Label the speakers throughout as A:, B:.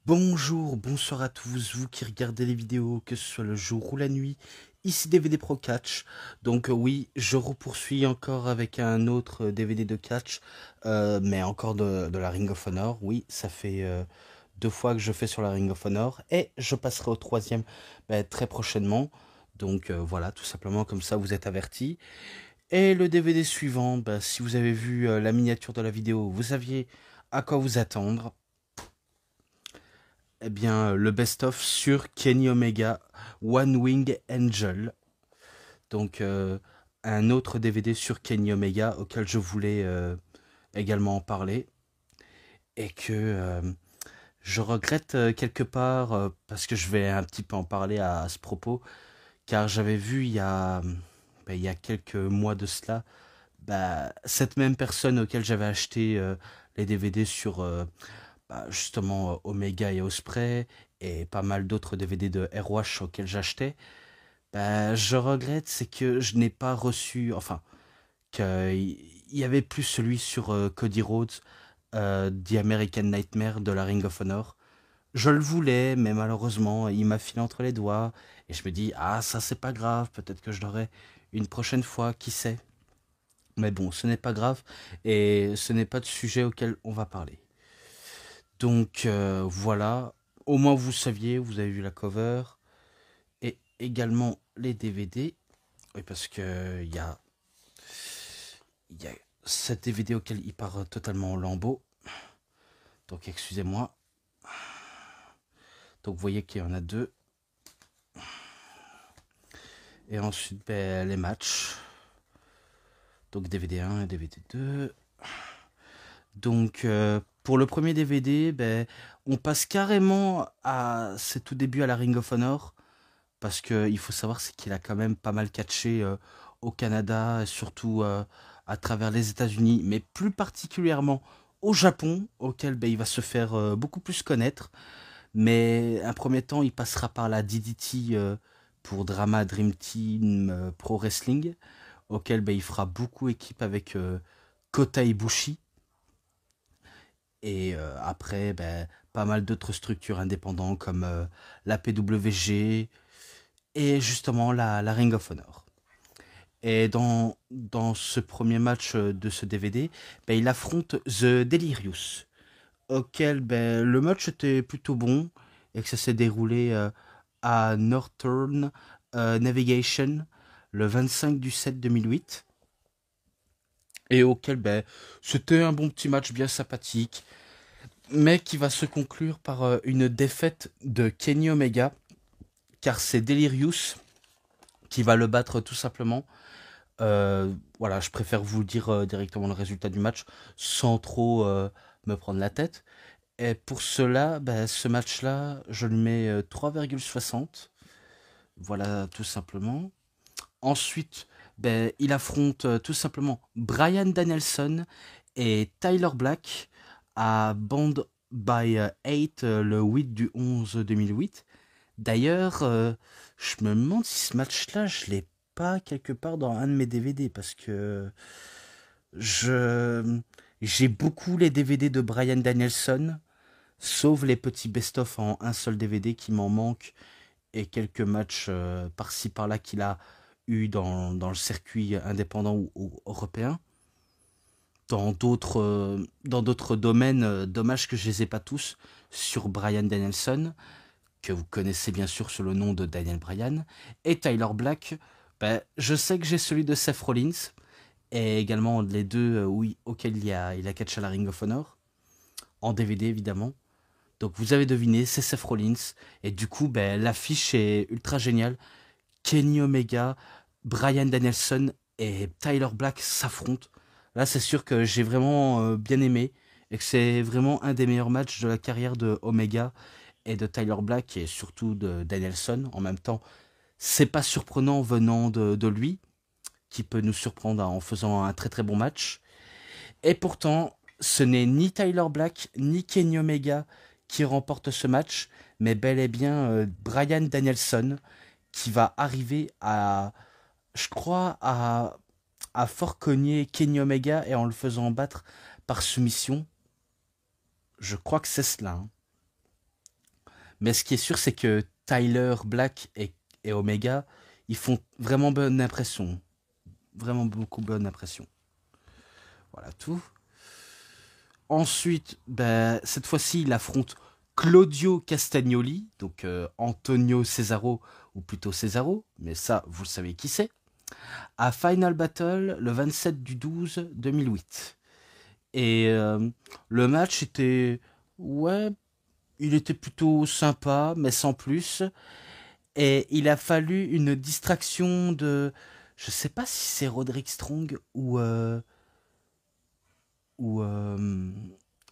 A: Bonjour, bonsoir à tous, vous qui regardez les vidéos, que ce soit le jour ou la nuit, ici DVD Pro Catch. Donc oui, je repoursuis encore avec un autre DVD de catch, mais encore de la Ring of Honor. Oui, ça fait 2 fois que je fais sur la Ring of Honor, et je passerai au troisième très prochainement. Donc voilà, tout simplement, comme ça vous êtes avertis. Et le DVD suivant, si vous avez vu la miniature de la vidéo, vous saviez à quoi vous attendre. Eh bien, le best-of sur Kenny Omega, One Wing Angel. Donc, un autre DVD sur Kenny Omega auquel je voulais également en parler. Et que je regrette quelque part, parce que je vais un petit peu en parler à ce propos, car j'avais vu il y a quelques mois de cela, cette même personne auquel j'avais acheté les DVD sur justement Omega et Osprey et pas mal d'autres DVD de ROH auxquels j'achetais, je regrette, c'est que je n'ai pas reçu, enfin, qu'il y avait plus celui sur Cody Rhodes, The American Nightmare de la Ring of Honor. Je le voulais, mais malheureusement, il m'a filé entre les doigts, et je me dis, ah, ça c'est pas grave, peut-être que je l'aurai une prochaine fois, qui sait. Mais bon, ce n'est pas grave, et ce n'est pas de sujet auquel on va parler. Donc voilà, au moins vous saviez, vous avez vu la cover et également les DVD. Oui, parce que il y a cette DVD auquel il part totalement en lambeaux. Donc excusez-moi. Donc vous voyez qu'il y en a deux. Et ensuite les matchs. Donc DVD 1 et DVD 2. Donc pour le premier DVD, on passe carrément à ses tout débuts à la Ring of Honor. Parce qu'il faut savoir c'est qu'il a quand même pas mal catché au Canada, et surtout à travers les États-Unis, mais plus particulièrement au Japon, auquel il va se faire beaucoup plus connaître. Mais un premier temps, il passera par la DDT pour Drama Dream Team Pro Wrestling, auquel il fera beaucoup équipe avec Kota Ibushi. Et après, pas mal d'autres structures indépendantes comme la PWG, et justement la Ring of Honor. Et dans ce premier match de ce DVD, il affronte The Delirious, auquel le match était plutôt bon, et que ça s'est déroulé à Northern Navigation le 25 du 7 2008, et auquel c'était un bon petit match bien sympathique, mais qui va se conclure par une défaite de Kenny Omega, car c'est Delirious qui va le battre tout simplement. Voilà, je préfère vous dire directement le résultat du match sans trop me prendre la tête. Et pour cela, ce match-là, je le mets 3,60. Voilà, tout simplement. Ensuite, il affronte tout simplement Bryan Danielson et Tyler Black à Band by 8 le 8 du 11 2008. D'ailleurs, je me demande si ce match-là, je l'ai pas quelque part dans un de mes DVD, parce que je j'ai beaucoup les DVD de Bryan Danielson, sauf les petits best-of en un seul DVD qui m'en manquent, et quelques matchs par-ci par-là qu'il a eu dans le circuit indépendant ou européen. Dans d'autres domaines, dommage que je les ai pas tous sur Bryan Danielson, que vous connaissez bien sûr sous le nom de Daniel Bryan, et Tyler Black. Je sais que j'ai celui de Seth Rollins, et également les deux oui, auxquels il a catché à la Ring of Honor, en DVD évidemment. Donc vous avez deviné, c'est Seth Rollins, et du coup l'affiche est ultra géniale. Kenny Omega, Bryan Danielson et Tyler Black s'affrontent. Là c'est sûr que j'ai vraiment bien aimé, et que c'est vraiment un des meilleurs matchs de la carrière de Omega et de Tyler Black, et surtout de Danielson en même temps. C'est pas surprenant venant de lui, qui peut nous surprendre en faisant un très très bon match. Et pourtant, ce n'est ni Tyler Black ni Kenny Omega qui remporte ce match, mais bel et bien Bryan Danielson, qui va arriver à, je crois, à fort cogner Kenny Omega, et en le faisant battre par soumission. Je crois que c'est cela, hein. Mais ce qui est sûr, c'est que Tyler, Black et Omega, ils font vraiment bonne impression. Vraiment beaucoup bonne impression. Voilà tout. Ensuite, ben, cette fois-ci, il affronte Claudio Castagnoli, donc Antonio Cesaro, ou plutôt Cesaro, mais ça, vous savez qui c'est, à Final Battle le 27 du 12 2008. Et le match était... Ouais, il était plutôt sympa, mais sans plus. Et il a fallu une distraction de... Je sais pas si c'est Roderick Strong ou je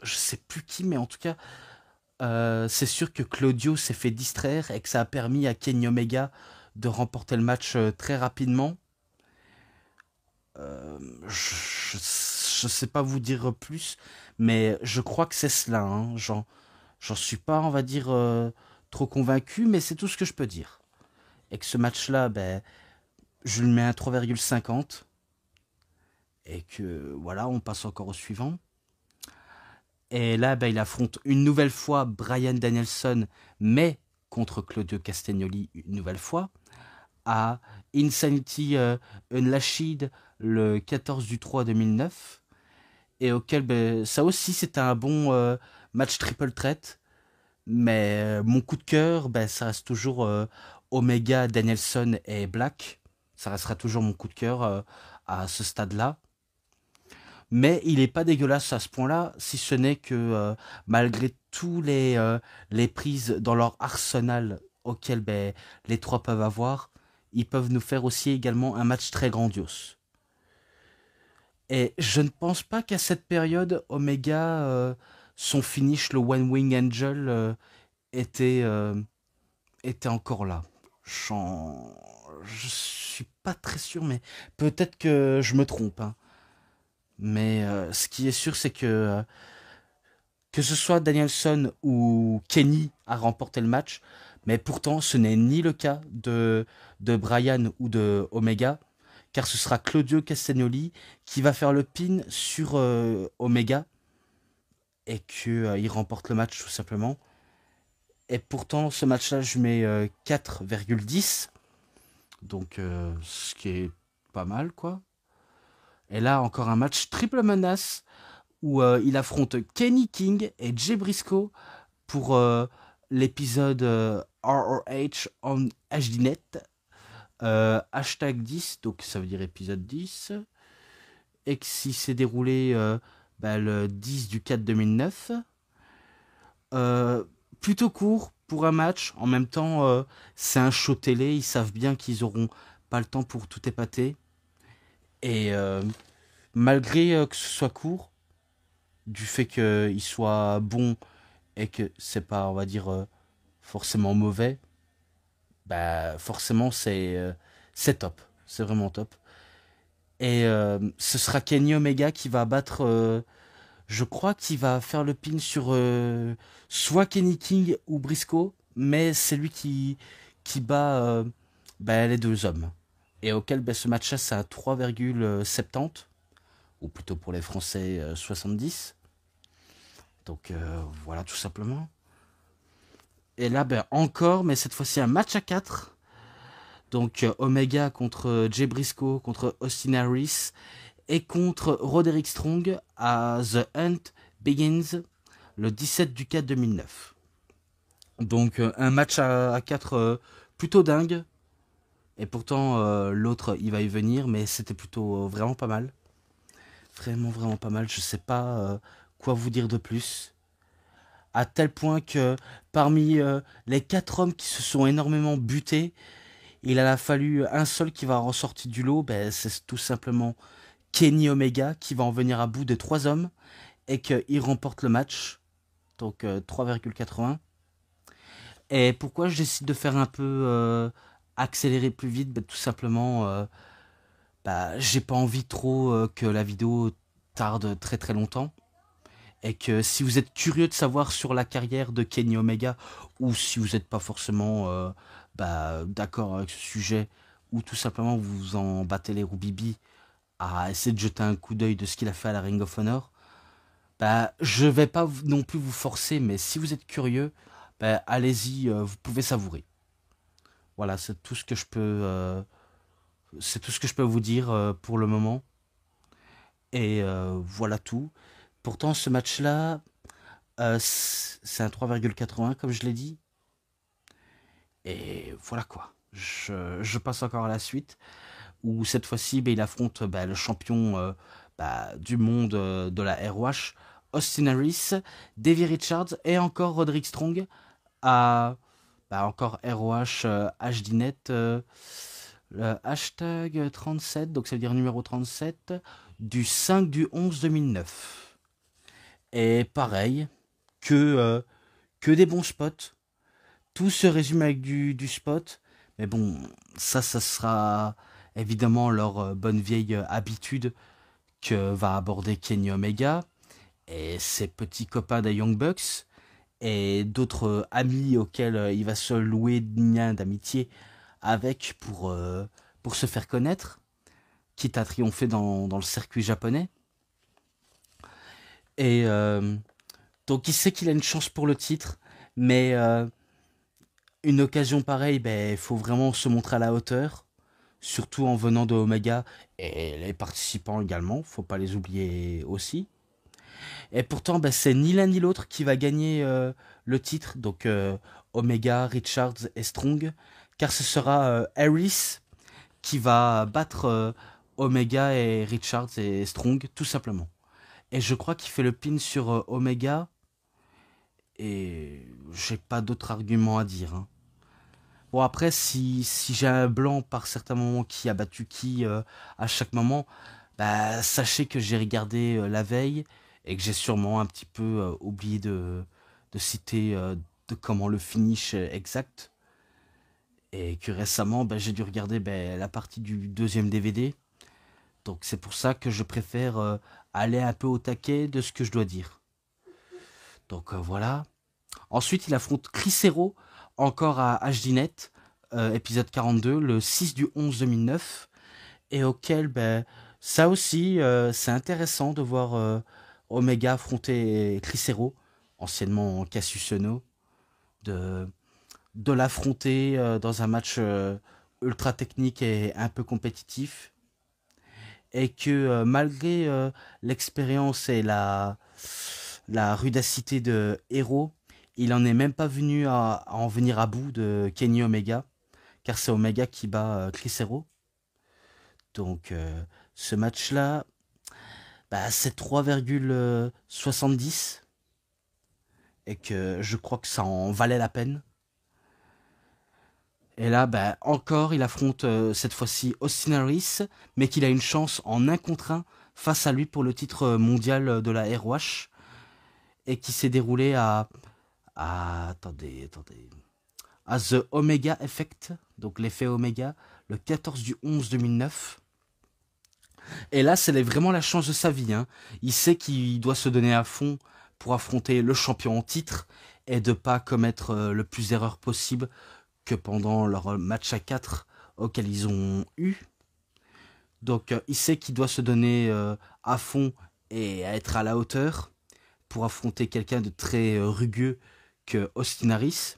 A: sais plus qui, mais en tout cas, c'est sûr que Claudio s'est fait distraire et que ça a permis à Kenny Omega de remporter le match très rapidement. Je sais pas vous dire plus, mais je crois que c'est cela. Hein. J'en suis pas, on va dire, trop convaincu, mais c'est tout ce que je peux dire. Et que ce match-là, ben, je lui mets un 3,50. Et que voilà, on passe encore au suivant. Et là, ben, il affronte une nouvelle fois Bryan Danielson, mais contre Claudio Castagnoli une nouvelle fois, à Insanity Unleashed le 14 du 3 2009. Et auquel, ben, ça aussi, c'était un bon match triple threat. Mais mon coup de cœur, ben, ça reste toujours Omega, Danielson et Black. Ça restera toujours mon coup de cœur à ce stade-là. Mais il n'est pas dégueulasse à ce point-là, si ce n'est que malgré tous les prises dans leur arsenal auquel ben, les trois peuvent avoir, ils peuvent nous faire aussi également un match très grandiose. Et je ne pense pas qu'à cette période, Omega, son finish, le One Wing Angel, était, euh, était encore là. Je suis pas très sûr, mais peut-être que je me trompe. Hein. Mais ce qui est sûr, c'est que ce soit Danielson ou Kenny a remporté le match, mais pourtant ce n'est ni le cas de Bryan ou de Omega, car ce sera Claudio Castagnoli qui va faire le pin sur Omega et qu'il remporte le match tout simplement. Et pourtant ce match-là, je mets 4,10, donc ce qui est pas mal quoi. Et là encore un match triple menace où il affronte Kenny King et Jay Briscoe pour l'épisode ROH on HDNet, hashtag 10, donc ça veut dire épisode 10, et que si s'est déroulé bah, le 10 du 4 2009. Plutôt court pour un match, en même temps c'est un show télé, ils savent bien qu'ils auront pas le temps pour tout épater, et malgré que ce soit court, du fait qu'il soit bon et que c'est pas, on va dire, forcément mauvais, bah forcément c'est top, c'est vraiment top. Et ce sera Kenny Omega qui va battre, je crois qu'il va faire le pin sur soit Kenny King ou Briscoe, mais c'est lui qui bat bah, les deux hommes. Et auquel bah, ce match-là c'est à 3,70, ou plutôt pour les Français 70. Donc voilà tout simplement. Et là, ben, encore, mais cette fois-ci un match à 4. Donc Omega contre Jay Briscoe, contre Austin Harris et contre Roderick Strong à The Hunt Begins le 17 du 4 2009. Donc un match à 4 plutôt dingue. Et pourtant l'autre il va y venir, mais c'était plutôt vraiment pas mal. Vraiment vraiment pas mal. Je sais pas quoi vous dire de plus. À tel point que parmi les 4 hommes qui se sont énormément butés, il en a fallu un seul qui va ressortir du lot, ben, c'est tout simplement Kenny Omega qui va en venir à bout des 3 hommes et qu'il remporte le match, donc 3,80. Et pourquoi je décide de faire un peu accélérer plus vite, ben, tout simplement, bah, j'ai pas envie trop que la vidéo tarde très très longtemps. Et que si vous êtes curieux de savoir sur la carrière de Kenny Omega, ou si vous n'êtes pas forcément bah, d'accord avec ce sujet, ou tout simplement vous en battez les roubibi à essayer de jeter un coup d'œil de ce qu'il a fait à la Ring of Honor, bah, je vais pas non plus vous forcer, mais si vous êtes curieux, ben, allez-y, vous pouvez savourer. Voilà, c'est tout ce que je peux vous dire pour le moment. Et voilà tout. Pourtant, ce match-là, c'est un 3,80 comme je l'ai dit. Et voilà quoi. Je passe encore à la suite, où cette fois-ci, ben, il affronte le champion du monde de la ROH, Austin Harris, Davey Richards et encore Roderick Strong à encore ROH HDNet, le hashtag 37, donc ça veut dire numéro 37, du 5 du 11 2009. Et pareil, que des bons spots. Tout se résume avec du spot. Mais bon, ça sera évidemment leur bonne vieille habitude que va aborder Kenny Omega et ses petits copains des Young Bucks et d'autres amis auxquels il va se louer de liens d'amitié avec pour se faire connaître, quitte à triompher dans le circuit japonais. Et donc il sait qu'il a une chance pour le titre, mais une occasion pareille, il faut vraiment se montrer à la hauteur, surtout en venant de Omega et les participants également, faut pas les oublier aussi. Et pourtant, c'est ni l'un ni l'autre qui va gagner le titre, donc Omega, Richards et Strong, car ce sera Harris qui va battre Omega et Richards et Strong, tout simplement. Et je crois qu'il fait le pin sur Omega, et j'ai pas d'autre argument à dire. Hein. Bon, après, si j'ai un blanc par certains moments qui a battu qui à chaque moment, sachez que j'ai regardé la veille et que j'ai sûrement un petit peu oublié de citer de comment le finish exact. Et que récemment, j'ai dû regarder la partie du deuxième DVD. Donc c'est pour ça que je préfère aller un peu au taquet de ce que je dois dire. Donc voilà. Ensuite, il affronte Chris Hero, encore à HDNet, épisode 42, le 6 du 11 2009. Et auquel, ça aussi, c'est intéressant de voir Omega affronter Chris Hero, anciennement Cassius Ohno, de l'affronter dans un match ultra technique et un peu compétitif. Et que malgré l'expérience et la rudacité de Hero, il en est même pas venu à en venir à bout de Kenny Omega, car c'est Omega qui bat Chris Hero. Donc ce match-là, c'est 3,70 et que je crois que ça en valait la peine. Et là, encore, il affronte cette fois-ci Austin Harris, mais qu'il a une chance en 1 contre 1 face à lui pour le titre mondial de la ROH et qui s'est déroulé attendez, à The Omega Effect, donc l'effet Omega, le 14 du 11 2009. Et là, c'est vraiment la chance de sa vie. Hein. Il sait qu'il doit se donner à fond pour affronter le champion en titre et de pas commettre le plus d'erreurs possible que pendant leur match à 4 auquel ils ont eu. Donc il sait qu'il doit se donner à fond et à être à la hauteur pour affronter quelqu'un de très rugueux que Austin Harris.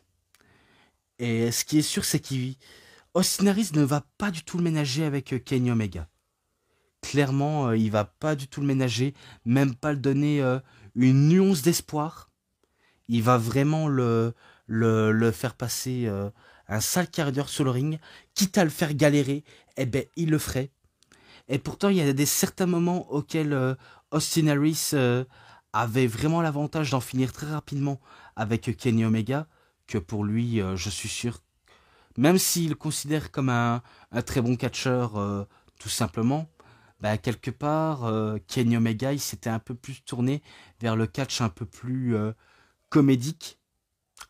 A: Et ce qui est sûr, c'est qu'Austin Harris ne va pas du tout le ménager avec Kenny Omega. Clairement, il va pas du tout le ménager, même pas le donner une nuance d'espoir. Il va vraiment le faire passer un sale quart d'heure sur le ring, quitte à le faire galérer, il le ferait. Et pourtant, il y a certains moments auxquels Austin Harris avait vraiment l'avantage d'en finir très rapidement avec Kenny Omega, que pour lui, je suis sûr, même s'il le considère comme un très bon catcheur, tout simplement, quelque part, Kenny Omega, il s'était un peu plus tourné vers le catch un peu plus comédique,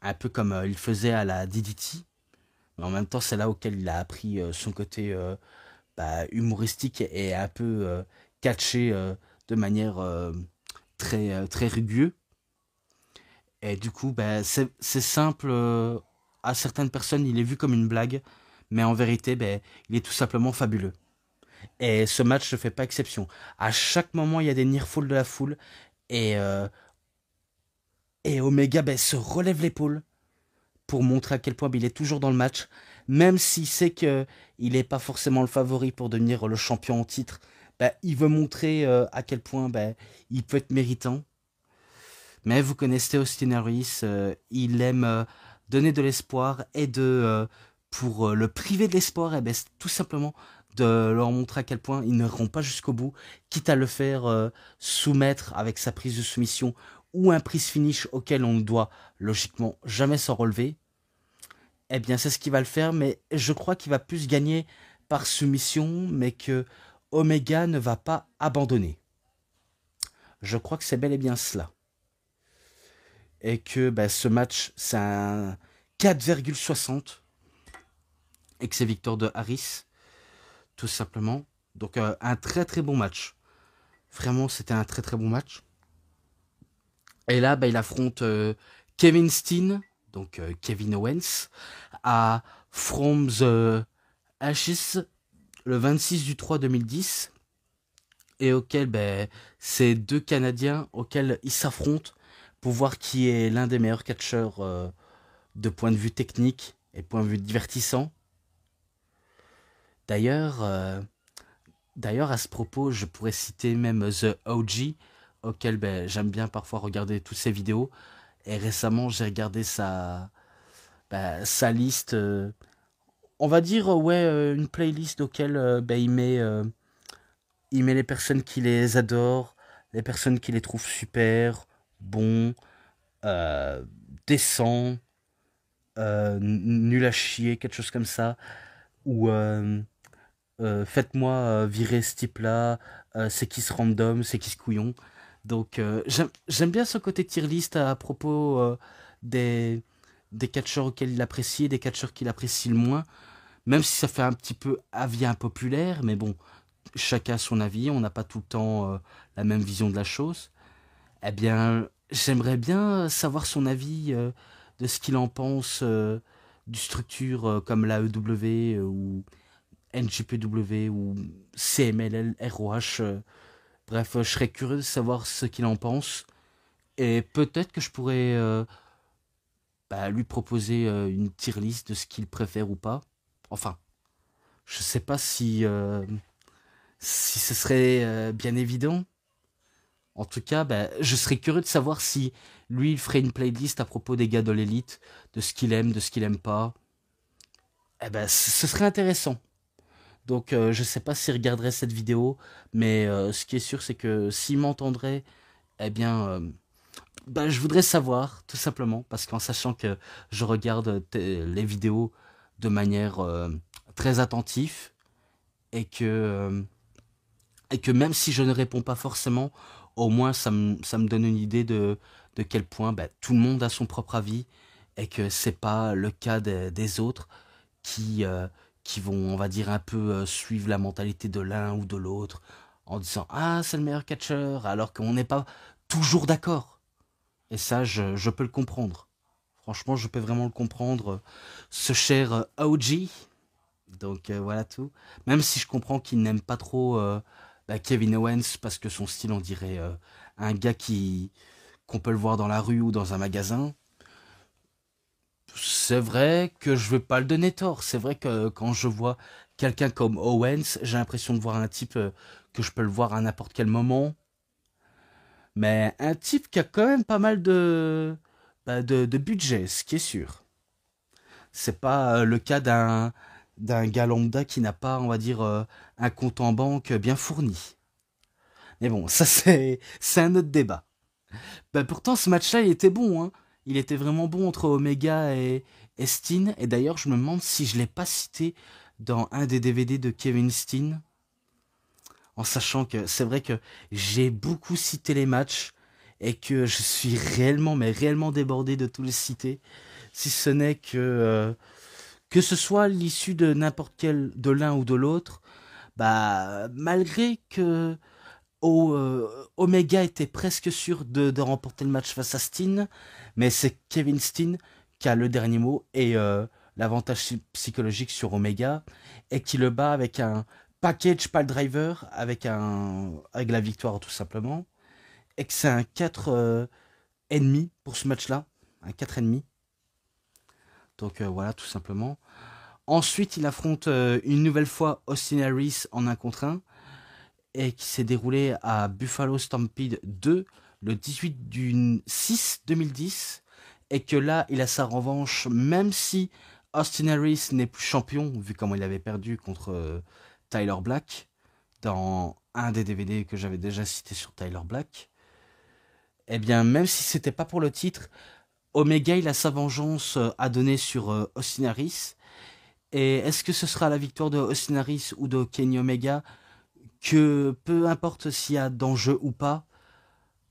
A: un peu comme il faisait à la DDT. Mais en même temps, c'est là auquel il a appris son côté humoristique et un peu catché de manière très rugueuse. Et du coup, c'est simple. À certaines personnes, il est vu comme une blague. Mais en vérité, il est tout simplement fabuleux. Et ce match ne fait pas exception. À chaque moment, il y a des nearfalls de la foule. Et Omega se relève l'épaule. pour montrer à quel point il est toujours dans le match, même s'il sait qu'il n'est pas forcément le favori pour devenir le champion en titre. Il veut montrer à quel point il peut être méritant. Mais vous connaissez Austin Harris, il aime donner de l'espoir et pour le priver de l'espoir, c'est tout simplement de leur montrer à quel point ils n'iront pas jusqu'au bout, quitte à le faire soumettre avec sa prise de soumission ou un prise finish auquel on ne doit logiquement jamais s'en relever. C'est ce qu'il va le faire, mais je crois qu'il va plus gagner par soumission, mais que Omega ne va pas abandonner. Je crois que c'est bel et bien cela. Et que ce match, c'est un 4,60 et que c'est victoire de Harris, tout simplement. Donc un très très bon match. Vraiment, c'était un très très bon match. Et là, il affronte Kevin Steen, donc Kevin Owens, à From the Ashes, le 26 du 3 2010, et auquel c'est deux Canadiens auxquels ils s'affrontent pour voir qui est l'un des meilleurs catcheurs de point de vue technique et point de vue divertissant. D'ailleurs, à ce propos, je pourrais citer même The OG, auquel j'aime bien parfois regarder toutes ses vidéos. Et récemment, j'ai regardé sa liste, on va dire, une playlist auquel il met les personnes qui les adorent, les personnes qui les trouvent super, bons, euh, décents, nul à chier, quelque chose comme ça. Ou faites-moi virer ce type-là, c'est qui ce random, c'est qui ce couillon. Donc j'aime bien ce côté tier list à propos des, des catcheurs auxquels il apprécie et des catcheurs qu'il apprécie le moins. Même si ça fait un petit peu avis impopulaire, mais bon, chacun a son avis, on n'a pas tout le temps la même vision de la chose. J'aimerais bien savoir son avis de ce qu'il en pense du structure comme la EW ou NJPW ou CMLL, ROH. Bref, je serais curieux de savoir ce qu'il en pense. Et peut-être que je pourrais lui proposer une tier list de ce qu'il préfère ou pas. Enfin, je sais pas si ce serait bien évident. En tout cas, je serais curieux de savoir si lui, il ferait une playlist à propos des gars de l'élite, de ce qu'il aime, de ce qu'il aime pas. Ce serait intéressant. Donc, je sais pas s'il regarderait cette vidéo, mais ce qui est sûr, c'est que s'il m'entendrait, eh bien, je voudrais savoir, tout simplement, parce qu'en sachant que je regarde les vidéos de manière très attentive, et que même si je ne réponds pas forcément, au moins ça me donne une idée de quel point tout le monde a son propre avis, et que c'est pas le cas des autres qui vont, on va dire, un peu suivre la mentalité de l'un ou de l'autre, en disant «Ah, c'est le meilleur catcheur», alors qu'on n'est pas toujours d'accord. Et ça, je peux le comprendre. Franchement, je peux vraiment le comprendre. Ce cher OG, donc voilà tout. Même si je comprends qu'il n'aime pas trop Kevin Owens, parce que son style, on dirait un gars qu'on peut le voir dans la rue ou dans un magasin. C'est vrai que je veux pas le donner tort. C'est vrai que quand je vois quelqu'un comme Owens, j'ai l'impression de voir un type que je peux le voir à n'importe quel moment. Mais un type qui a quand même pas mal de budget, ce qui est sûr. C'est pas le cas d'un gars lambda qui n'a pas, on va dire, un compte en banque bien fourni. Mais bon, ça c'est un autre débat. Pourtant, ce match-là, il était bon, hein. Il était vraiment bon entre Omega et Steen. Et d'ailleurs, je me demande si je l'ai pas cité dans un des DVD de Kevin Steen. En sachant que c'est vrai que j'ai beaucoup cité les matchs et que je suis réellement, mais réellement débordé de tous les citer. Si ce n'est que ce soit l'issue de n'importe quel, de l'un ou de l'autre, malgré que Omega était presque sûr de remporter le match face à Steen, mais c'est Kevin Steen qui a le dernier mot et l'avantage psychologique sur Omega, et qui le bat avec un package pile driver, avec la victoire tout simplement, et que c'est un 4 ennemi pour ce match-là, un 4 ennemi. Donc voilà, tout simplement. Ensuite, il affronte une nouvelle fois Austin Harris en 1 contre 1 et qui s'est déroulé à Buffalo Stampede 2 le 18 du 6 2010 et que là, il a sa revanche même si Austin Harris n'est plus champion vu comment il avait perdu contre Tyler Black dans un des DVD que j'avais déjà cité sur Tyler Black. Eh bien, même si c'était pas pour le titre, Omega, il a sa vengeance à donner sur Austin Harris. Et est-ce que ce sera la victoire de Austin Harris ou de Kenny Omega? Que peu importe s'il y a d'enjeu ou pas,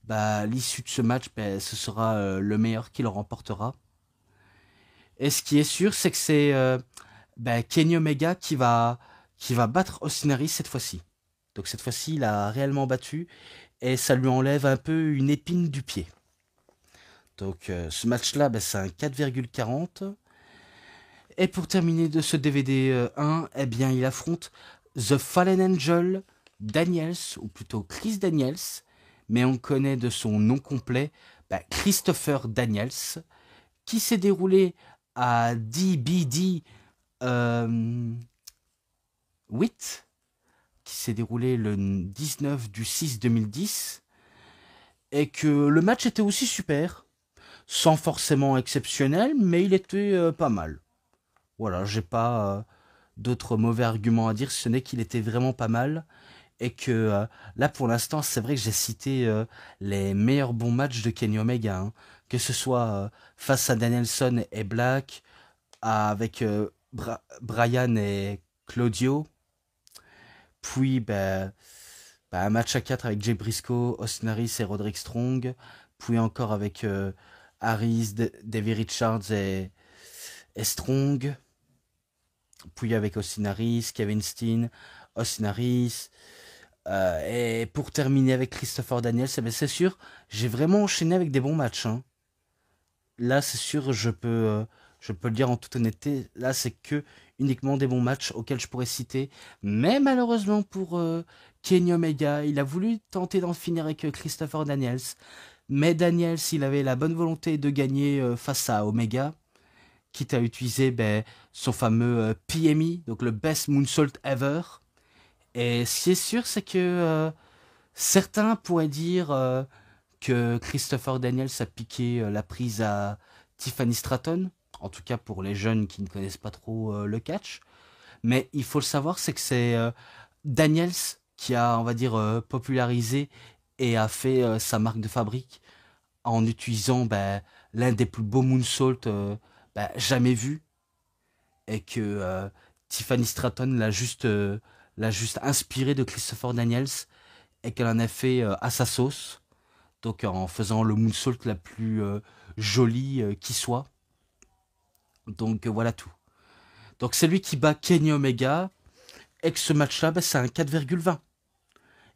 A: bah, l'issue de ce match, bah, ce sera le meilleur qui le remportera. Et ce qui est sûr, c'est que c'est bah, Kenny Omega qui va battre Austin Harris cette fois-ci. Donc cette fois-ci, il a réellement battu et ça lui enlève un peu une épine du pied. Donc ce match-là, bah, c'est un 4,40. Et pour terminer de ce DVD 1, eh bien, il affronte The Fallen Angel Daniels, ou plutôt Chris Daniels, mais on connaît de son nom complet bah, Christopher Daniels, qui s'est déroulé à DBD 8, qui s'est déroulé le 19 du 6 2010, et que le match était aussi super, sans forcément exceptionnel, mais il était pas mal. Voilà, j'ai pas d'autres mauvais arguments à dire, ce n'est qu'il était vraiment pas mal. Et que là, pour l'instant, c'est vrai que j'ai cité les meilleurs bons matchs de Kenny Omega. Hein. Que ce soit face à Danielson et Black, avec Brian et Claudio. Puis un match à 4 avec Jay Briscoe, Austin Harris et Roderick Strong. Puis encore avec Harris, Davey Richards et Strong. Puis avec Austin Harris, Kevin Steen, Austin Harris. Et pour terminer avec Christopher Daniels, eh ben c'est sûr, j'ai vraiment enchaîné avec des bons matchs. Hein. Là, c'est sûr, je peux le dire en toute honnêteté, là, c'est que uniquement des bons matchs auxquels je pourrais citer. Mais malheureusement pour Kenny Omega, il a voulu tenter d'en finir avec Christopher Daniels. Mais Daniels, il avait la bonne volonté de gagner face à Omega, quitte à utiliser ben, son fameux PME, donc le Best Moonsault Ever. Et ce qui est sûr, c'est que certains pourraient dire que Christopher Daniels a piqué la prise à Tiffany Stratton, en tout cas pour les jeunes qui ne connaissent pas trop le catch. Mais il faut le savoir, c'est que c'est Daniels qui a, on va dire, popularisé et a fait sa marque de fabrique en utilisant ben, l'un des plus beaux moonsaults ben, jamais vus. Et que Tiffany Stratton l'a juste inspiré de Christopher Daniels et qu'elle en a fait à sa sauce. Donc en faisant le moonsault la plus jolie qui soit. Donc voilà tout. Donc c'est lui qui bat Kenny Omega. Et que ce match-là, bah, c'est un 4,20.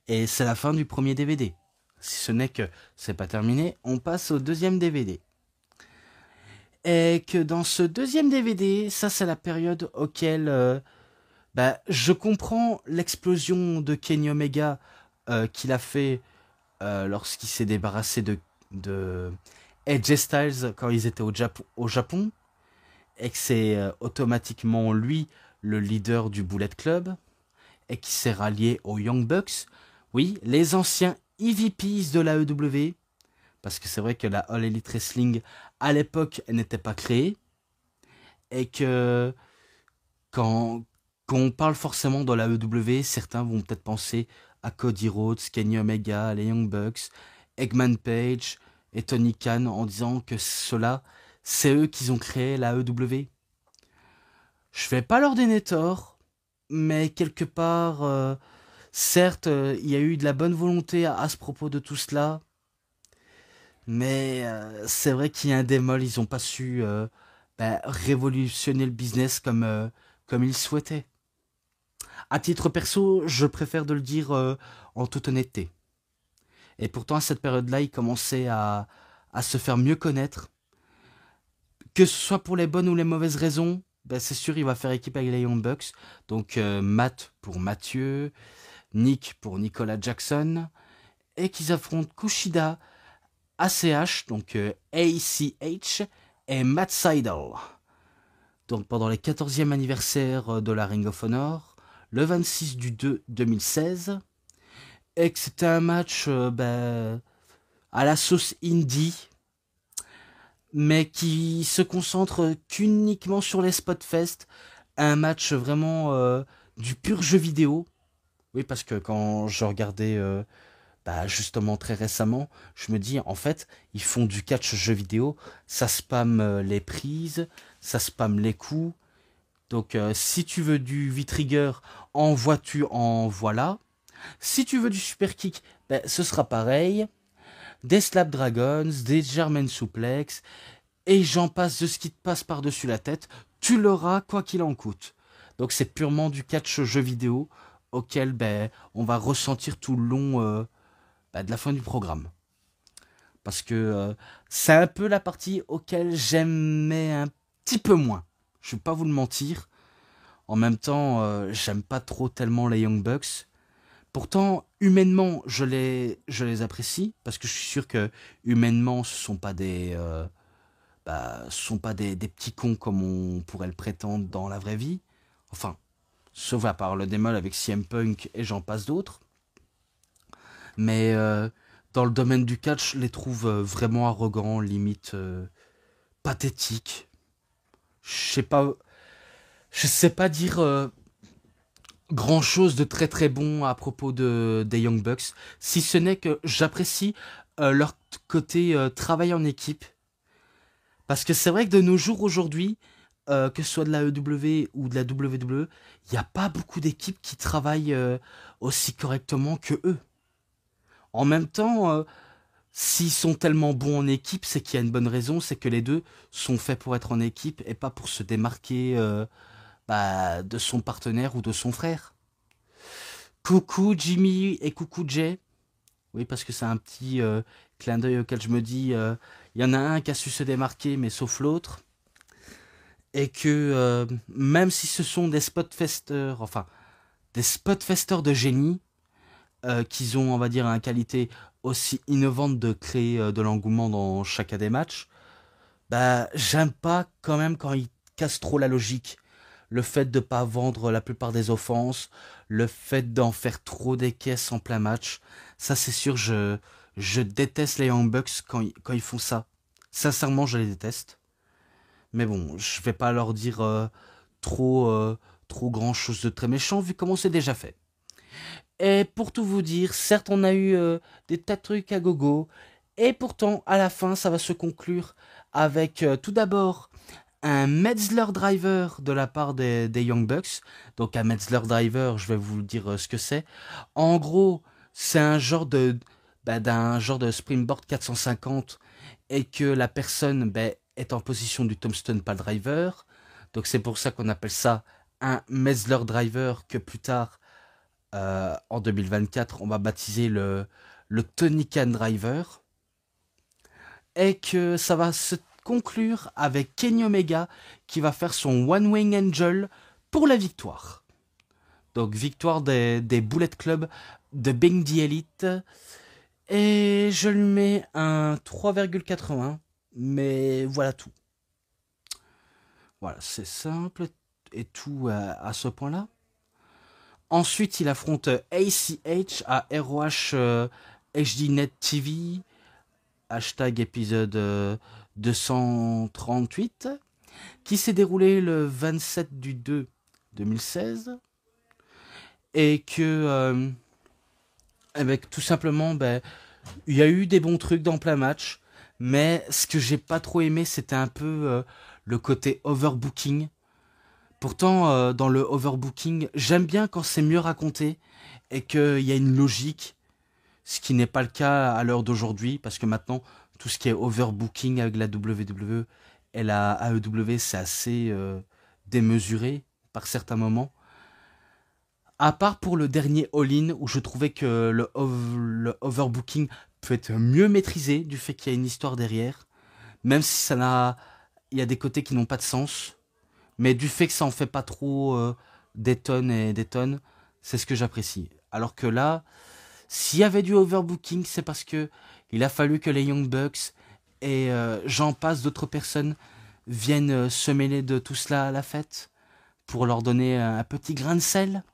A: Et c'est la fin du premier DVD. Si ce n'est que c'est pas terminé, on passe au deuxième DVD. Et que dans ce deuxième DVD, ça c'est la période auquel bah, je comprends l'explosion de Kenny Omega qu'il a fait lorsqu'il s'est débarrassé de AJ Styles quand ils étaient au Japon, et que c'est automatiquement lui le leader du Bullet Club, et qui s'est rallié aux Young Bucks, oui, les anciens EVPs de la EW, parce que c'est vrai que la All Elite Wrestling, à l'époque, elle n'était pas créée, et que quand on parle forcément de la EW, certains vont peut-être penser à Cody Rhodes, Kenny Omega, les Young Bucks, Eggman Page et Tony Khan en disant que ceux-là, c'est eux qui ont créé la EW. Je vais pas leur donner tort, mais quelque part, certes, il y a eu de la bonne volonté à ce propos de tout cela, mais c'est vrai qu'il y a un démol, ils n'ont pas su révolutionner le business comme ils souhaitaient. À titre perso, je préfère de le dire en toute honnêteté. Et pourtant, à cette période-là, il commençait à se faire mieux connaître. Que ce soit pour les bonnes ou les mauvaises raisons, ben c'est sûr, il va faire équipe avec les Young Bucks. Donc, Matt pour Mathieu, Nick pour Nicolas Jackson. Et qu'ils affrontent Kushida, ACH, donc ACH, et Matt Sydal. donc pendant les 14e anniversaires de la Ring of Honor, le 26 du 2 2016, et que c'était un match à la sauce indie, mais qui se concentre qu'uniquement sur les Spotfest, un match vraiment du pur jeu vidéo. Oui, parce que quand je regardais justement très récemment, je me dis en fait, ils font du catch jeu vidéo, ça spamme les prises, ça spamme les coups. Donc si tu veux du V-Trigger, en voilà. Si tu veux du super kick, ce sera pareil. Des Slap Dragons, des German Suplex, et j'en passe de ce qui te passe par-dessus la tête, tu l'auras quoi qu'il en coûte. Donc c'est purement du catch jeu vidéo auquel on va ressentir tout le long de la fin du programme. Parce que c'est un peu la partie auquel j'aimais un petit peu moins. Je vais pas vous le mentir. En même temps, j'aime pas trop tellement les Young Bucks. Pourtant, humainement, je les apprécie, parce que je suis sûr que humainement, ce sont pas des petits cons comme on pourrait le prétendre dans la vraie vie. Enfin, sauf à part le démol avec CM Punk et j'en passe d'autres. Mais dans le domaine du catch, je les trouve vraiment arrogants, limite pathétiques. Je sais pas dire grand chose de très très bon à propos des Young Bucks, si ce n'est que j'apprécie leur côté travail en équipe. Parce que c'est vrai que de nos jours aujourd'hui, que ce soit de la EW ou de la WWE, il n'y a pas beaucoup d'équipes qui travaillent aussi correctement que eux. En même temps, s'ils sont tellement bons en équipe, c'est qu'il y a une bonne raison, c'est que les deux sont faits pour être en équipe et pas pour se démarquer de son partenaire ou de son frère. Coucou Jimmy et coucou Jay. Oui, parce que c'est un petit clin d'œil auquel je me dis, il y en a un qui a su se démarquer, mais sauf l'autre. Et que même si ce sont des spotfesters, enfin, des spotfesters de génie, qu'ils ont, on va dire, une qualité aussi innovante de créer de l'engouement dans chacun des matchs, j'aime pas quand même quand ils cassent trop la logique. Le fait de pas vendre la plupart des offenses, le fait d'en faire trop des caisses en plein match, ça c'est sûr, je déteste les Young Bucks quand ils font ça. Sincèrement, je les déteste. Mais bon, je vais pas leur dire trop grand chose de très méchant vu comment c'est déjà fait. Et pour tout vous dire, certes on a eu des tas de trucs à gogo, et pourtant à la fin ça va se conclure avec tout d'abord un Metzler Driver de la part des Young Bucks. Donc un Metzler Driver, je vais vous dire ce que c'est. En gros, c'est un genre d'un genre de Springboard 450 et que la personne est en position du Tombstone Pile Driver. Donc c'est pour ça qu'on appelle ça un Metzler Driver que plus tard, en 2024, on va baptiser le Tony Khan Driver. Et que ça va se conclure avec Kenny Omega qui va faire son One Wing Angel pour la victoire. Donc victoire des Bullet Club de Bing the Elite. Et je lui mets un 3,81. Mais voilà tout. Voilà, c'est simple et tout à ce point-là. Ensuite, il affronte ACH à ROH HDNet TV. Hashtag épisode 238. Qui s'est déroulé le 27 du 2 2016. Et que, avec tout simplement, il y a eu des bons trucs dans plein match. Mais ce que j'ai pas trop aimé, c'était un peu le côté overbooking. Pourtant, dans le overbooking, j'aime bien quand c'est mieux raconté et qu'il y a une logique, ce qui n'est pas le cas à l'heure d'aujourd'hui, parce que maintenant, tout ce qui est overbooking avec la WWE et la AEW, c'est assez démesuré par certains moments. À part pour le dernier All-In, où je trouvais que le overbooking peut être mieux maîtrisé du fait qu'il y a une histoire derrière, même si il y a des côtés qui n'ont pas de sens. Mais du fait que ça en fait pas trop des tonnes et des tonnes, c'est ce que j'apprécie. Alors que là, s'il y avait du overbooking, c'est parce que il a fallu que les Young Bucks et j'en passe d'autres personnes viennent se mêler de tout cela à la fête pour leur donner un petit grain de sel.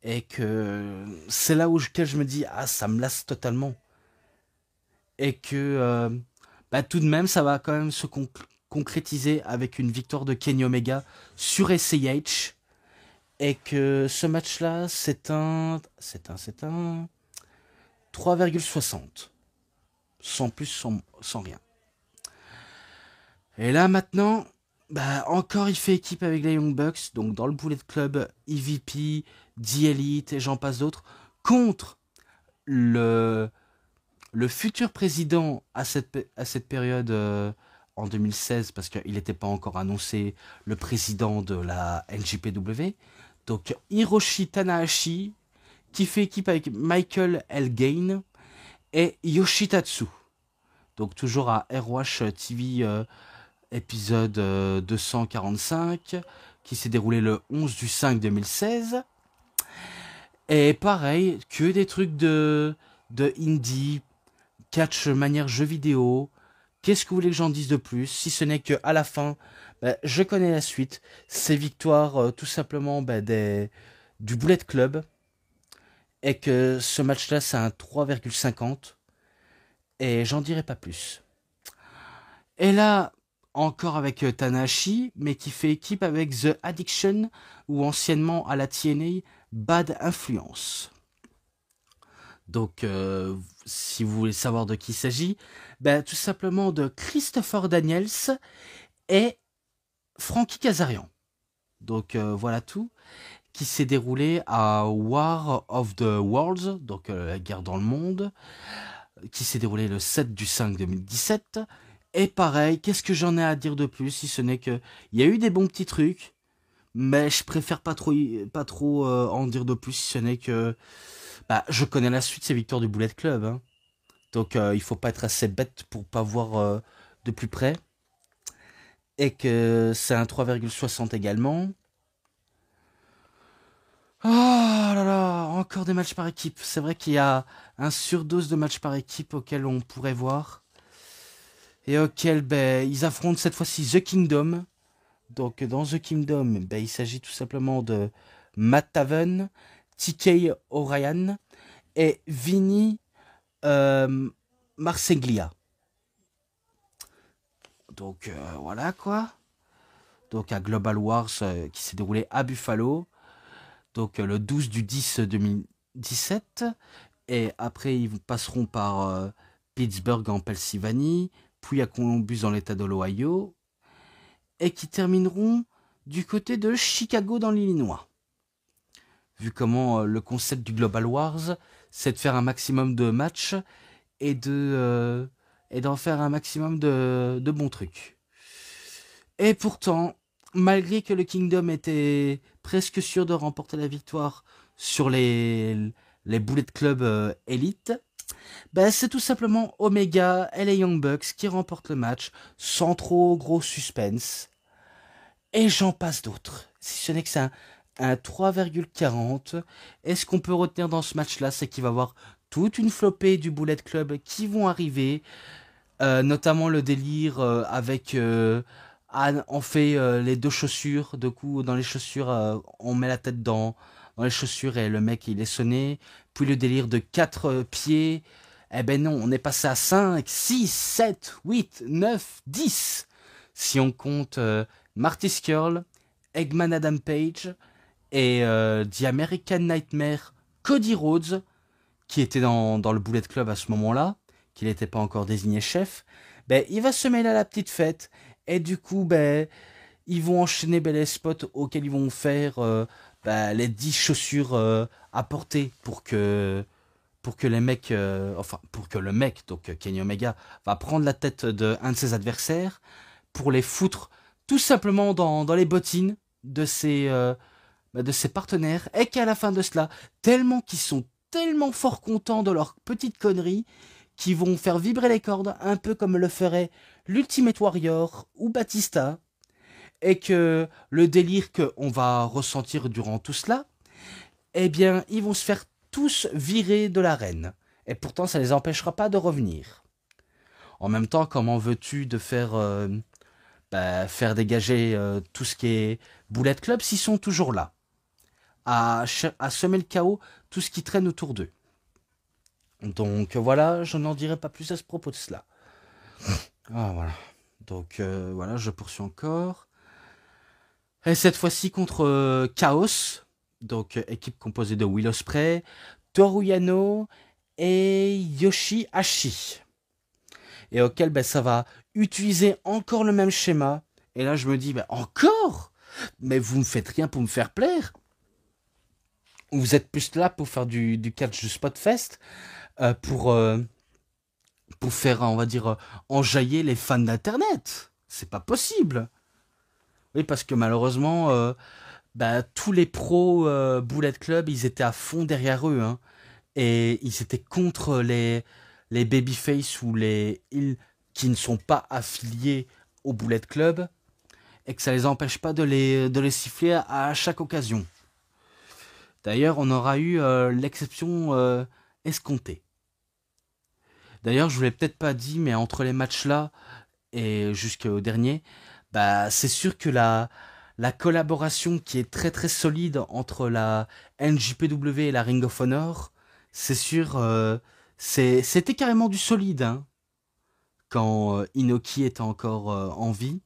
A: Et que c'est là où je me dis, ah, ça me lasse totalement. Et que tout de même, ça va quand même se concrétiser avec une victoire de Kenny Omega sur SCH. Et que ce match-là, c'est un 3,60. Sans plus, sans rien. Et là, maintenant, encore il fait équipe avec les Young Bucks, donc dans le Bullet Club, EVP, The Elite et j'en passe d'autres, contre le futur président à cette période en 2016, parce qu'il n'était pas encore annoncé le président de la NJPW, donc Hiroshi Tanahashi, qui fait équipe avec Michael Elgin et Yoshitatsu. Donc toujours à ROH TV épisode 245, qui s'est déroulé le 11 du 5 2016. Et pareil, que des trucs de indie, catch manière jeu vidéo. Qu'est-ce que vous voulez que j'en dise de plus, si ce n'est que à la fin, je connais la suite. Ces victoires tout simplement du Bullet Club. Et que ce match-là, c'est un 3,50. Et j'en dirai pas plus. Et là, encore avec Tanahashi, mais qui fait équipe avec The Addiction, ou anciennement à la TNA, Bad Influence. Donc, si vous voulez savoir de qui il s'agit, tout simplement de Christopher Daniels et Frankie Kazarian. Donc, voilà tout, qui s'est déroulé à War of the Worlds, donc la guerre dans le monde, qui s'est déroulé le 7 du 5 2017. Et pareil, qu'est-ce que j'en ai à dire de plus, si ce n'est que il y a eu des bons petits trucs, mais je préfère pas trop en dire de plus, si ce n'est que je connais la suite, ces victoires du Bullet Club. Hein. Donc il faut pas être assez bête pour pas voir de plus près. Et que c'est un 3,60 également. Oh là là, encore des matchs par équipe. C'est vrai qu'il y a un surdose de matchs par équipe auxquels on pourrait voir. Et auquel ils affrontent cette fois-ci The Kingdom. Donc dans The Kingdom, il s'agit tout simplement de Matt Taven, TK O'Ryan et Vinny Marseglia. Donc voilà quoi. Donc à Global Wars qui s'est déroulé à Buffalo. Donc le 12 du 10 2017. Et après ils passeront par Pittsburgh en Pennsylvanie, puis à Columbus dans l'état de l'Ohio, et qui termineront du côté de Chicago dans l'Illinois. Vu comment le concept du Global Wars, c'est de faire un maximum de matchs et d'en faire un maximum de bons trucs. Et pourtant, malgré que le Kingdom était presque sûr de remporter la victoire sur les Bullet Club Elite, c'est tout simplement Omega et les Young Bucks qui remportent le match sans trop gros suspense. Et j'en passe d'autres. Si ce n'est que c'est un 3,40. Et ce qu'on peut retenir dans ce match-là, c'est qu'il va y avoir toute une flopée du Bullet Club qui vont arriver. Notamment le délire avec... on fait les deux chaussures. Du coup, dans les chaussures, on met la tête dans les chaussures et le mec, il est sonné. Puis le délire de 4 pieds... Eh ben non, on est passé à 5, 6, 7, 8, 9, 10. Si on compte Marty Scurll, Eggman Adam Page et The American Nightmare Cody Rhodes, qui était dans le Bullet Club à ce moment-là, qu'il n'était pas encore désigné chef, il va se mêler à la petite fête. Et du coup, ils vont enchaîner les spots auxquels ils vont faire les 10 chaussures à porter pour que les mecs, pour que le mec, donc Kenny Omega, va prendre la tête d'un de ses adversaires pour les foutre tout simplement dans les bottines de ses partenaires, et qu'à la fin de cela, tellement qu'ils sont tellement fort contents de leurs petites conneries, qu'ils vont faire vibrer les cordes, un peu comme le ferait l'Ultimate Warrior ou Batista, et que le délire qu'on va ressentir durant tout cela, eh bien, ils vont se faire tous virés de l'arène. Et pourtant, ça ne les empêchera pas de revenir. En même temps, comment veux-tu de faire faire dégager tout ce qui est Bullet Club s'ils sont toujours là, à semer le chaos, tout ce qui traîne autour d'eux. Donc voilà, je n'en dirai pas plus à ce propos de cela. Ah voilà. Donc voilà, je poursuis encore. Et cette fois-ci contre Chaos, donc équipe composée de Will Ospreay, Toru Yano et Yoshi-Hashi. Et auquel ça va utiliser encore le même schéma. Et là je me dis, encore? Mais vous ne faites rien pour me faire plaire? Vous êtes plus là pour faire du catch du Spotfest, pour faire, on va dire, enjailler les fans d'internet. C'est pas possible. Oui, parce que malheureusement, tous les pros Bullet Club, ils étaient à fond derrière eux, hein, et ils étaient contre les babyface ou les heels qui ne sont pas affiliés au Bullet Club, et que ça les empêche pas de les siffler à chaque occasion. D'ailleurs, on aura eu l'exception escomptée. D'ailleurs, je vous l'ai peut-être pas dit, mais entre les matchs là et jusqu'au dernier, c'est sûr que la collaboration qui est très très solide entre la NJPW et la Ring of Honor, c'est sûr, c'était carrément du solide, hein, quand Inoki était encore en vie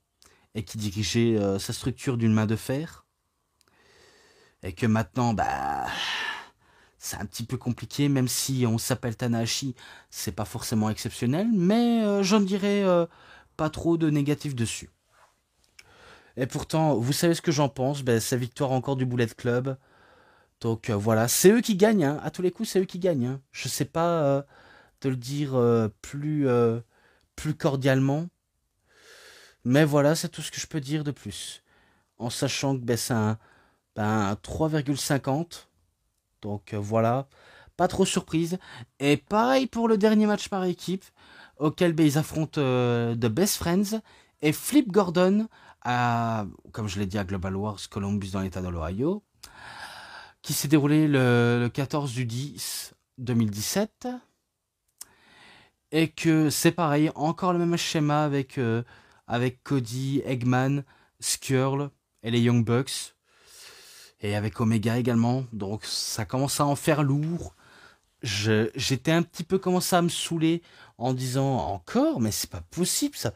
A: et qui dirigeait sa structure d'une main de fer. Et que maintenant, c'est un petit peu compliqué, même si on s'appelle Tanahashi, c'est pas forcément exceptionnel, mais je ne dirais pas trop de négatif dessus. Et pourtant, vous savez ce que j'en pense, c'est victoire encore du Bullet Club. Donc voilà, c'est eux qui gagnent, hein. À tous les coups, c'est eux qui gagnent, hein. Je sais pas te le dire plus cordialement, mais voilà, c'est tout ce que je peux dire de plus. En sachant que c'est un 3,50. Donc voilà, pas trop surprise. Et pareil pour le dernier match par équipe, auquel ils affrontent The Best Friends et Flip Gordon, comme je l'ai dit, à Global Wars Columbus dans l'état de l'Ohio, qui s'est déroulé le 14 du 10 2017. Et que c'est pareil, encore le même schéma avec Cody, Eggman, Skrull et les Young Bucks. Et avec Omega également, donc ça commence à en faire lourd. J'étais un petit peu commencé à me saouler en disant encore, mais c'est pas possible ça.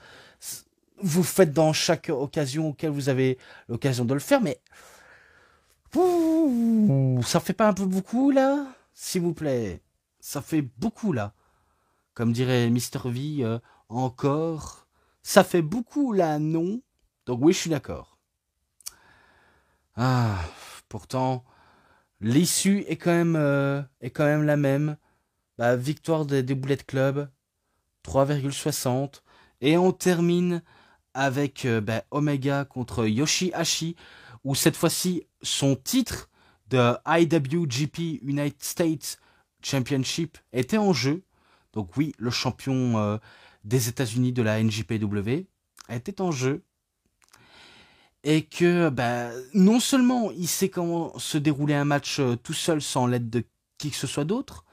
A: Vous faites dans chaque occasion auquel vous avez l'occasion de le faire, mais ça fait pas un peu beaucoup là, s'il vous plaît. Ça fait beaucoup là. Comme dirait Mr. V, encore. Ça fait beaucoup là, non? Donc oui, je suis d'accord. Ah, pourtant, l'issue est quand même la même. Victoire des Bullet Club, 3,60. Et on termine avec Omega contre Yoshi-Hashi, où cette fois-ci, son titre de IWGP United States Championship était en jeu. Donc oui, le champion des États-Unis de la NJPW était en jeu. Et que non seulement il sait comment se dérouler un match tout seul sans l'aide de qui que ce soit d'autre,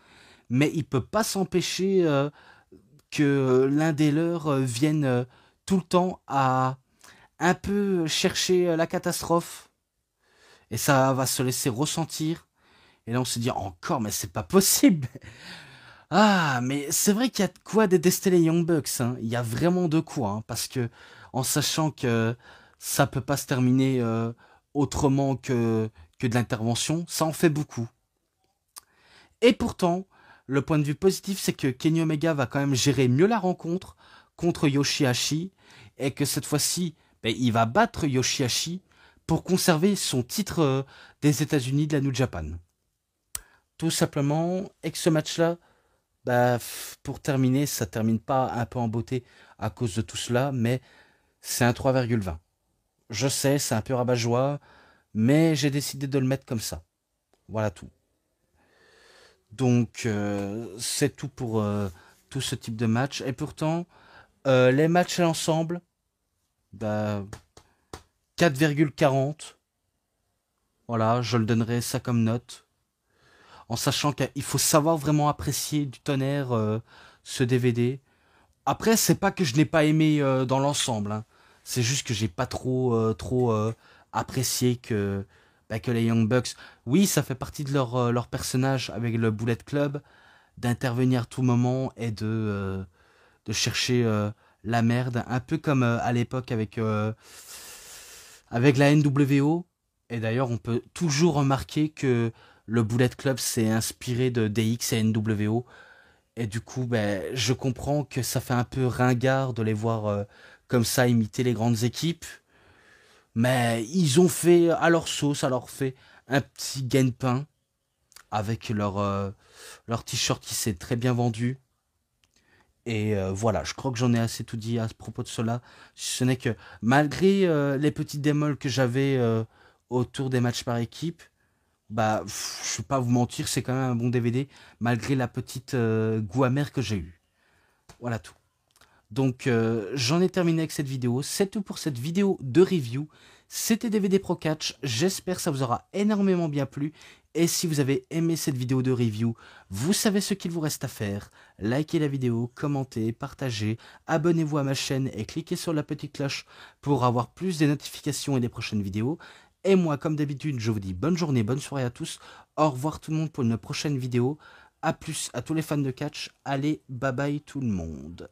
A: mais il peut pas s'empêcher que l'un des leurs vienne tout le temps à un peu chercher la catastrophe. Et ça va se laisser ressentir. Et là on se dit encore, mais c'est pas possible. Ah, mais c'est vrai qu'il y a de quoi détester les Young Bucks, hein. Il y a vraiment de quoi, hein, parce que en sachant que ça peut pas se terminer autrement que de l'intervention, ça en fait beaucoup. Et pourtant, le point de vue positif, c'est que Kenny Omega va quand même gérer mieux la rencontre contre Yoshi-Hashi, et que cette fois-ci, il va battre Yoshi-Hashi pour conserver son titre des États-Unis de la New Japan. Tout simplement, et que ce match-là, pour terminer, ça termine pas un peu en beauté à cause de tout cela, mais c'est un 3,20. Je sais, c'est un peu rabat-joie, mais j'ai décidé de le mettre comme ça. Voilà tout. Donc, c'est tout pour tout ce type de match. Et pourtant, les matchs à l'ensemble, 4,40. Voilà, je le donnerai ça comme note. En sachant qu'il faut savoir vraiment apprécier du tonnerre ce DVD. Après, c'est pas que je n'ai pas aimé dans l'ensemble, hein. C'est juste que j'ai pas trop apprécié que les Young Bucks, oui, ça fait partie de leur personnage avec le Bullet Club, d'intervenir à tout moment et de chercher la merde, un peu comme à l'époque avec la NWO. Et d'ailleurs, on peut toujours remarquer que le Bullet Club s'est inspiré de DX et NWO. Et du coup, ben, je comprends que ça fait un peu ringard de les voir comme ça imiter les grandes équipes. Mais ils ont fait à leur sauce, à leur fait un petit gagne-pain avec leur t-shirt qui s'est très bien vendu. Et voilà, je crois que j'en ai assez tout dit à propos de cela. Ce n'est que malgré les petites démols que j'avais autour des matchs par équipe, bah, je vais pas vous mentir, c'est quand même un bon DVD, malgré la petite goût amer que j'ai eu. Voilà tout. Donc j'en ai terminé avec cette vidéo. C'est tout pour cette vidéo de review. C'était DVD Pro Catch. J'espère que ça vous aura énormément bien plu. Et si vous avez aimé cette vidéo de review, vous savez ce qu'il vous reste à faire. Likez la vidéo, commentez, partagez, abonnez-vous à ma chaîne et cliquez sur la petite cloche pour avoir plus des notifications et des prochaines vidéos. Et moi, comme d'habitude, je vous dis bonne journée, bonne soirée à tous. Au revoir tout le monde pour une prochaine vidéo. A plus à tous les fans de catch. Allez, bye bye tout le monde.